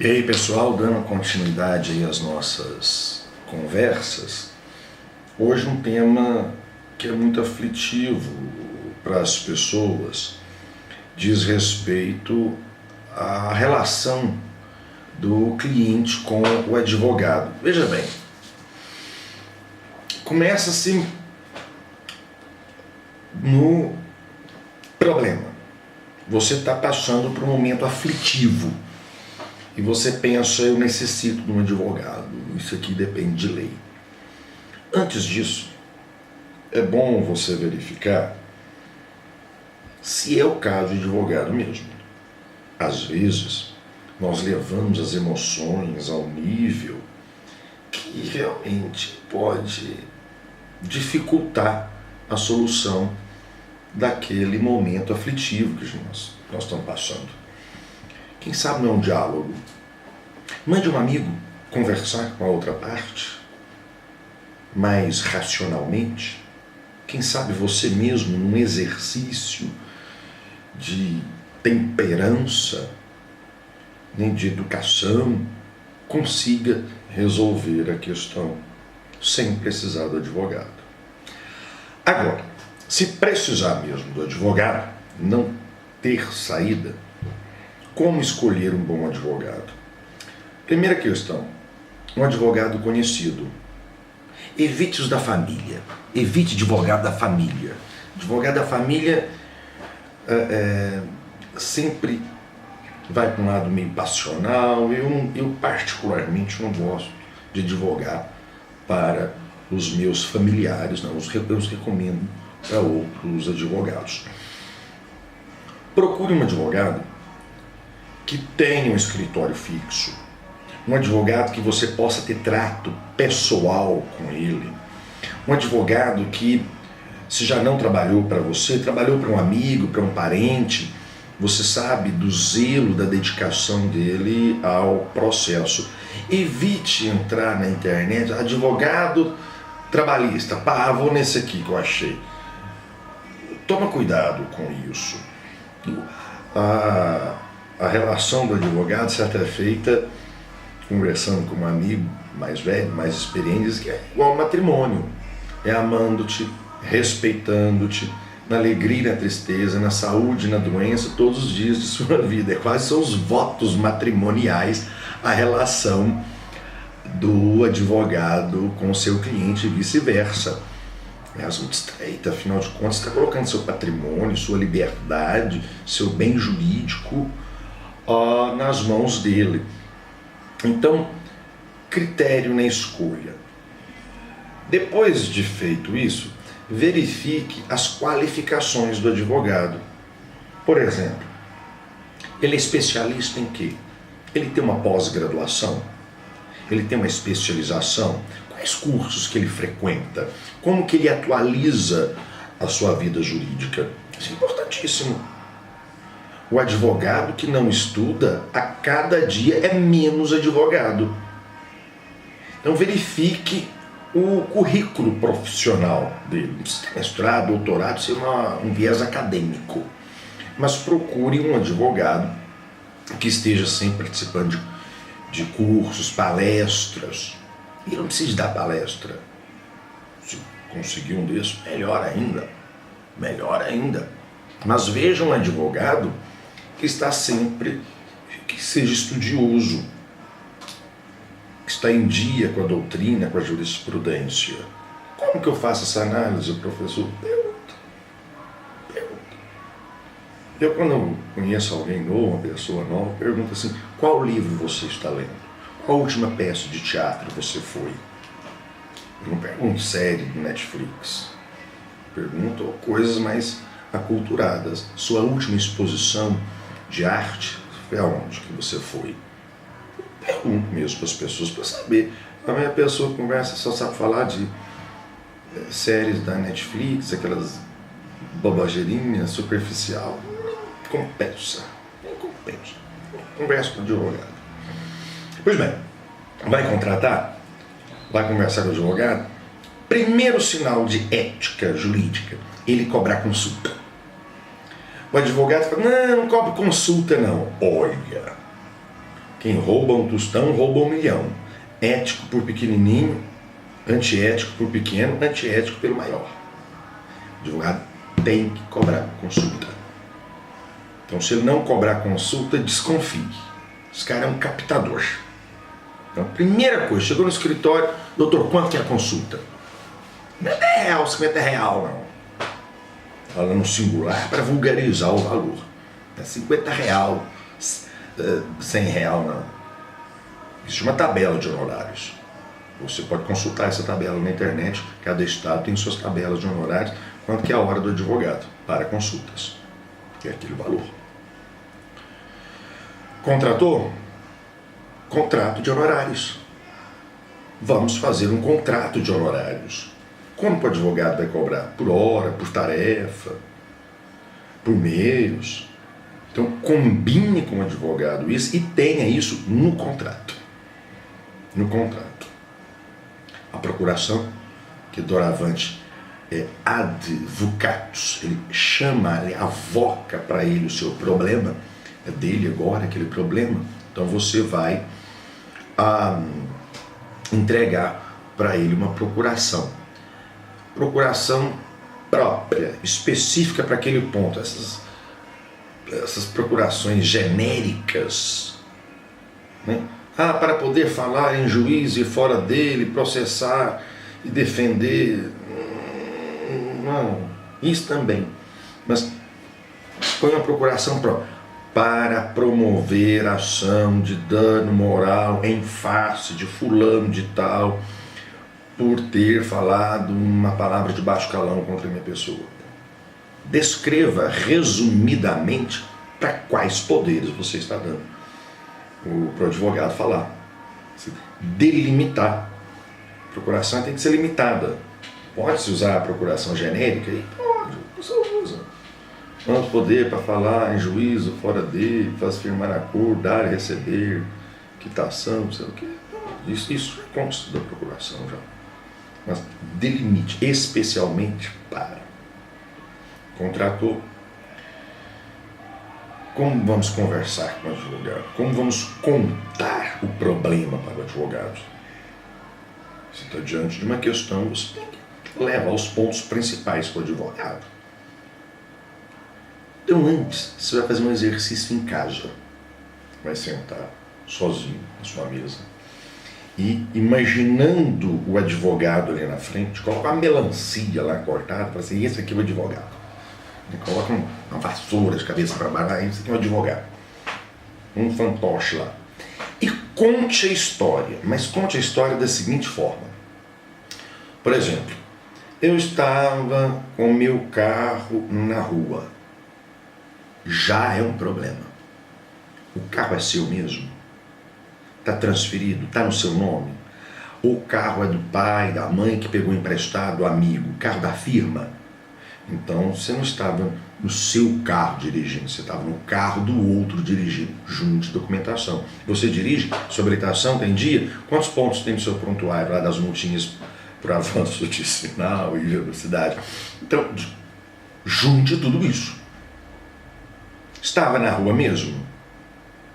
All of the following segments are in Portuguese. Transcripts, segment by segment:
E aí, pessoal, dando continuidade aí às nossas conversas, hoje um tema que é muito aflitivo para as pessoas diz respeito à relação do cliente com o advogado. Veja bem, começa assim no problema. Você está passando por um momento aflitivo e você pensa, eu necessito de um advogado, isso aqui depende de lei. Antes disso, é bom você verificar se é o caso de advogado mesmo. Às vezes, nós levamos as emoções ao nível que realmente pode dificultar a solução daquele momento aflitivo que nós estamos passando. Quem sabe não é um diálogo. Mande um amigo conversar com a outra parte, mais racionalmente. Quem sabe você mesmo, num exercício de temperança, de educação, consiga resolver a questão sem precisar do advogado. Agora, se precisar mesmo do advogado, não ter saída, como escolher um bom advogado? Primeira questão, um advogado conhecido. Evite os da família. Evite advogado da família. Advogado da família sempre vai para um lado meio passional. Eu particularmente não gosto de advogar para os meus familiares, não. Eu os recomendo para outros advogados. Procure um advogado que tenha um escritório fixo, um advogado que você possa ter trato pessoal com ele, um advogado que, se já não trabalhou para você, trabalhou para um amigo, para um parente, você sabe do zelo, da dedicação dele ao processo. Evite entrar na internet, advogado trabalhista, vou nesse aqui que eu achei. Toma cuidado com isso. A relação do advogado certo é feita conversando com um amigo mais velho, mais experiente, que é igual ao matrimônio. É amando-te, respeitando-te, na alegria e na tristeza, na saúde e na doença, todos os dias de sua vida. Quase são os votos matrimoniais a relação do advogado com o seu cliente e vice-versa. É muito estreita, afinal de contas, você está colocando seu patrimônio, sua liberdade, seu bem jurídico nas mãos dele. Então, critério na escolha. Depois de feito isso, verifique as qualificações do advogado. Por exemplo, ele é especialista em quê? Ele tem uma pós-graduação? Ele tem uma especialização? Quais cursos que ele frequenta? Como que ele atualiza a sua vida jurídica? Isso é importantíssimo. O advogado que não estuda, a cada dia é menos advogado. Então verifique o currículo profissional dele. Não precisa ter mestrado, doutorado, ser um viés acadêmico. Mas procure um advogado que esteja sempre participando de cursos, palestras. E não precisa dar palestra. Se conseguir um desses, melhor ainda. Melhor ainda. Mas veja um advogado que está sempre, que seja estudioso, que está em dia com a doutrina, com a jurisprudência. Como que eu faço essa análise, professor? Pergunta. Eu, quando eu conheço alguém novo, uma pessoa nova, pergunto assim, qual livro você está lendo? Qual a última peça de teatro você foi? Eu não pergunto série do Netflix. Pergunto coisas mais aculturadas. Sua última exposição de arte foi aonde que você foi? Pergunto mesmo para as pessoas para saber. A minha pessoa conversa, só sabe falar de séries da Netflix, aquelas bobageirinhas, superficial. Não compensa. Conversa com o advogado. Pois bem, vai contratar? Vai conversar com o advogado? Primeiro sinal de ética jurídica, ele cobrar consulta. O advogado fala, não cobro consulta não. Olha, Quem rouba um tostão, rouba 1 milhão. Ético por pequenininho, antiético por pequeno, antiético pelo maior. O advogado tem que cobrar consulta. Então, se ele não cobrar consulta, desconfie. Esse cara é um captador. Então, primeira coisa, chegou no escritório, doutor, quanto que é a consulta? Não é real, 50 real, não. Fala no singular para vulgarizar o valor. É 50 real, 100 real, não. Existe uma tabela de honorários. Você pode consultar essa tabela na internet. Cada estado tem suas tabelas de honorários. Quanto que é a hora do advogado para consultas. Que é aquele valor. Contratou? Contrato de honorários. Vamos fazer um contrato de honorários. Como que o advogado vai cobrar? Por hora, por tarefa, por meios. Então, combine com o advogado isso e tenha isso no contrato. No contrato. A procuração, que doravante é advocatus, ele chama, ele avoca para ele o seu problema, é dele agora aquele problema, então você vai entregar para ele uma procuração. Procuração própria, específica para aquele ponto. Essas procurações genéricas, né? Para poder falar em juízo e fora dele, processar e defender. Não, isso também. Mas põe uma procuração própria para promover ação de dano moral em face de fulano de tal, por ter falado uma palavra de baixo calão contra a minha pessoa. Descreva resumidamente para quais poderes você está dando para o advogado falar. Delimitar. A procuração tem que ser limitada. Pode-se usar a procuração genérica? Pode, você usa. Vamos poder para falar em juízo, fora dele, fazer firmar acordo, dar e receber, quitação, não sei o quê. Isso consta da procuração já. Mas delimite, especialmente para. Contratou. Como vamos conversar com o advogado? Como vamos contar o problema para o advogado? Você está diante de uma questão, você tem que levar os pontos principais para o advogado. Então, antes, você vai fazer um exercício em casa. Vai sentar sozinho na sua mesa e, imaginando o advogado ali na frente, coloca uma melancia lá cortada, fala assim, esse aqui é o advogado. Ele coloca uma vassoura de cabeça para baixo, esse aqui é o advogado. Um fantoche lá. E conte a história, mas conte a história da seguinte forma. Por exemplo, eu estava com meu carro na rua. Já é um problema. O carro é seu mesmo? Está transferido? Está no seu nome? Ou o carro é do pai, da mãe que pegou emprestado, do amigo? O carro da firma? Então você não estava no seu carro dirigindo, você estava no carro do outro dirigindo, junto de documentação. Você dirige, sua habilitação tem dia? Quantos pontos tem no seu prontuário lá das multinhas por avanço de sinal e velocidade? Então, junte tudo isso. Estava na rua mesmo?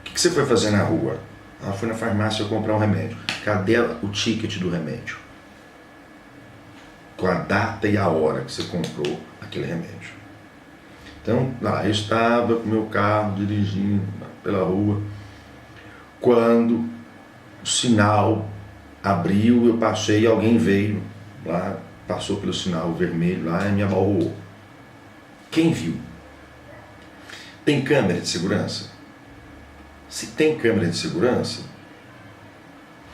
O que você foi fazer na rua? Fui na farmácia comprar um remédio. Cadê o ticket do remédio? Com a data e a hora que você comprou aquele remédio. Então, lá eu estava com meu carro dirigindo pela rua, quando o sinal abriu, eu passei, alguém veio lá, passou pelo sinal vermelho lá e me abalroou. Quem viu? Tem câmera de segurança? Se tem câmera de segurança,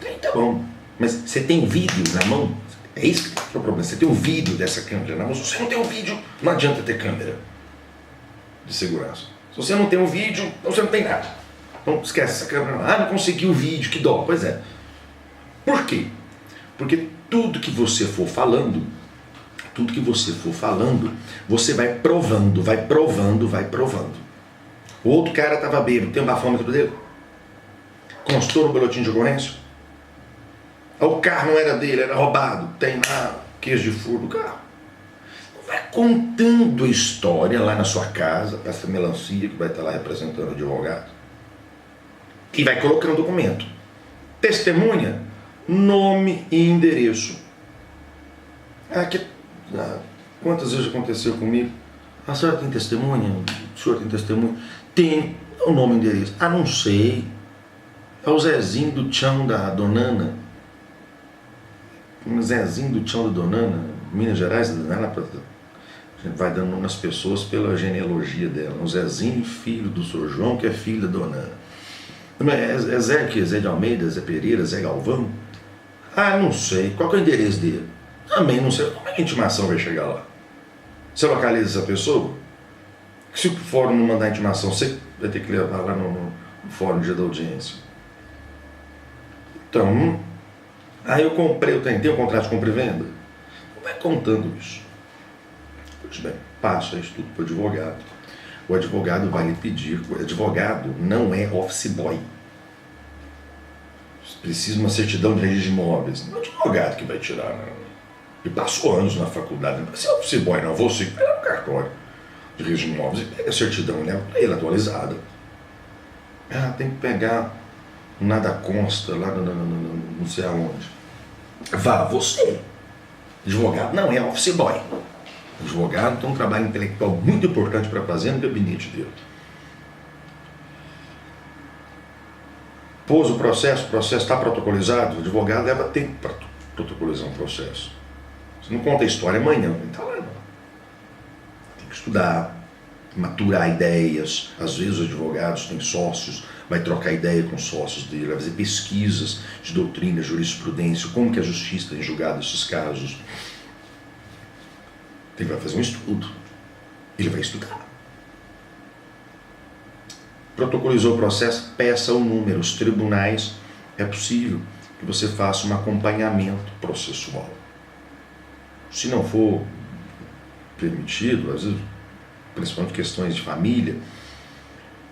tem, tá bom. Mas você tem vídeo na mão? É isso que é o problema. Você tem um vídeo dessa câmera na mão. Se você não tem um vídeo, não adianta ter câmera de segurança. Se você não tem um vídeo, então você não tem nada. Então esquece essa câmera. Não consegui o vídeo, que dó. Pois é. Por quê? Porque tudo que você for falando, você vai provando, vai provando, vai provando. O outro cara estava bêbado, tem um bafômetro dele? Constou no boletim de ocorrência? O carro não era dele, era roubado. Tem lá queijo de furo do carro. Vai contando a história lá na sua casa, essa melancia que vai estar lá representando o advogado. E vai colocando o documento. Testemunha, nome e endereço. Quantas vezes aconteceu comigo? A senhora tem testemunha? O senhor tem testemunha? Tem. O nome e endereço. Não sei. É o Zezinho do Tchão da Donana. O Zezinho do Tchão da Donana, Minas Gerais, a gente vai dando nome às pessoas pela genealogia dela. O Zezinho, filho do Sr. João, que é filho da Donana. É Zé que? Zé de Almeida, Zé Pereira, Zé Galvão? Não sei. Qual que é o endereço dele? Também não sei. Como é que a intimação vai chegar lá? Você localiza essa pessoa? Se o fórum não mandar intimação, você vai ter que levar lá no fórum no dia da audiência. Então, aí eu tentei o contrato de compra e venda. Vai contando isso. Pois bem, passa isso tudo para o advogado. O advogado vai lhe pedir, o advogado não é office boy. Precisa de uma certidão de registro de imóveis. Não é o advogado que vai tirar, não. E passou anos na faculdade. Não precisa ser office boy, não. Você que pega no cartório de registro de imóveis e pega a certidão e leva para ele atualizada. Tem que pegar nada consta lá não sei aonde. Vá, você. Advogado não é office boy. Advogado tem um trabalho intelectual muito importante para fazer no gabinete dele. Pôs o processo está protocolizado, o advogado leva tempo para protocolizar um processo. Você não conta a história amanhã, não está lá não. Tem que estudar, maturar ideias. Às vezes os advogados têm sócios, vai trocar ideia com os sócios dele, vai fazer pesquisas de doutrina, jurisprudência, como que a justiça tem julgado esses casos. Ele vai fazer um estudo. Ele vai estudar. Protocolizou o processo, peça o número. Os tribunais, é possível que você faça um acompanhamento processual. Se não for permitido, às vezes, principalmente questões de família,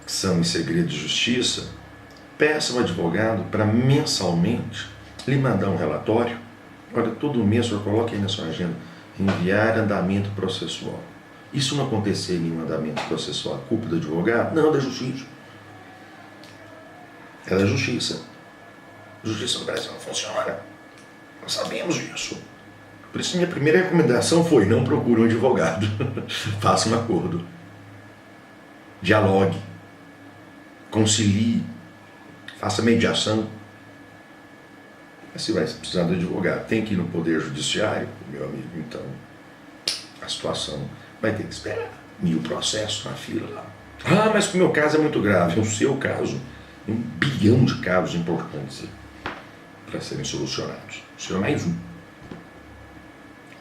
que são em segredo de justiça, peça ao advogado para mensalmente lhe mandar um relatório. Olha, todo mês o senhor coloque aí na sua agenda, enviar andamento processual. Isso não acontecer em um andamento processual, a culpa do advogado? Não, da justiça. É da justiça. A justiça no Brasil não funciona. Nós sabemos disso. Por isso minha primeira recomendação foi: não procure um advogado. Faça um acordo. Dialogue. Concilie. Faça mediação. Mas se vai precisar do advogado, tem que ir no Poder Judiciário, meu amigo, então a situação vai ter que esperar. 1000 processos na fila lá. Mas o meu caso é muito grave. É o seu caso. 1 bilhão de casos importantes para serem solucionados. O seu é mais um.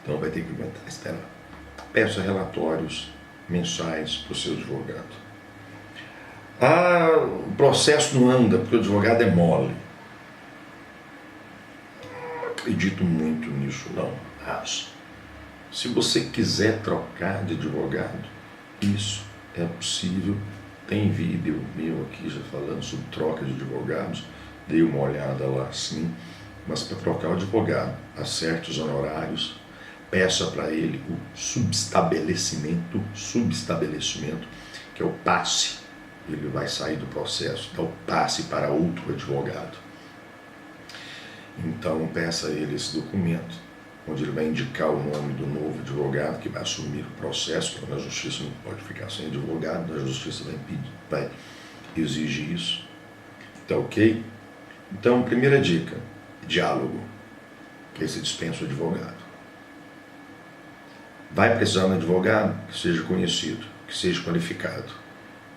Então vai ter que aguentar, esperar. Peça relatórios mensais para o seu advogado. O processo não anda porque o advogado é mole. Não acredito muito nisso, não. Mas, se você quiser trocar de advogado, isso é possível. Tem vídeo meu aqui já falando sobre troca de advogados. Dei uma olhada lá sim. Mas para trocar o advogado, acerte os honorários, peça para ele o subestabelecimento, que é o passe. Ele vai sair do processo, dá o passe para outro advogado. Então peça a ele esse documento, onde ele vai indicar o nome do novo advogado que vai assumir o processo, porque na justiça não pode ficar sem advogado, na justiça vai exigir isso. Tá ok? Então, primeira dica, diálogo, que aí você dispensa o advogado. Vai precisar de um advogado que seja conhecido, que seja qualificado.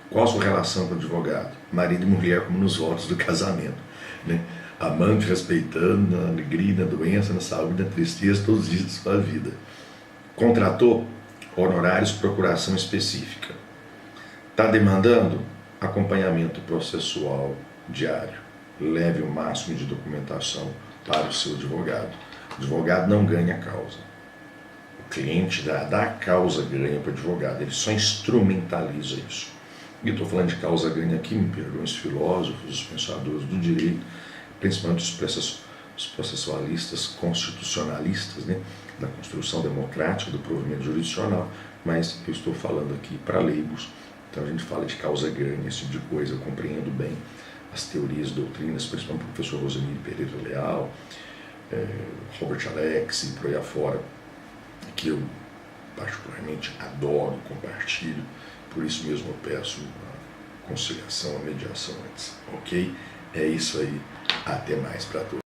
Qual a sua relação com o advogado? Marido e mulher, como nos votos do casamento, né? Amando, respeitando, na alegria, na doença, na saúde, na tristeza, todos os dias da sua vida. Contratou? Honorários, procuração específica. Está demandando? Acompanhamento processual diário. Leve o máximo de documentação para o seu advogado. O advogado não ganha a causa. O cliente da causa ganha para o advogado. Ele só instrumentaliza isso. E estou falando de causa ganha aqui, me perdoem os filósofos, os pensadores do direito, principalmente os processualistas constitucionalistas, né, da construção democrática do provimento jurisdicional, mas eu estou falando aqui para leigos, então a gente fala de causa ganha, esse tipo de coisa, eu compreendo bem, as teorias e doutrinas, principalmente o professor Rosemiro Pereira Leal, Robert Alex e por aí afora, que eu particularmente adoro, compartilho, por isso mesmo eu peço a conciliação, a mediação antes, ok? É isso aí, até mais para todos.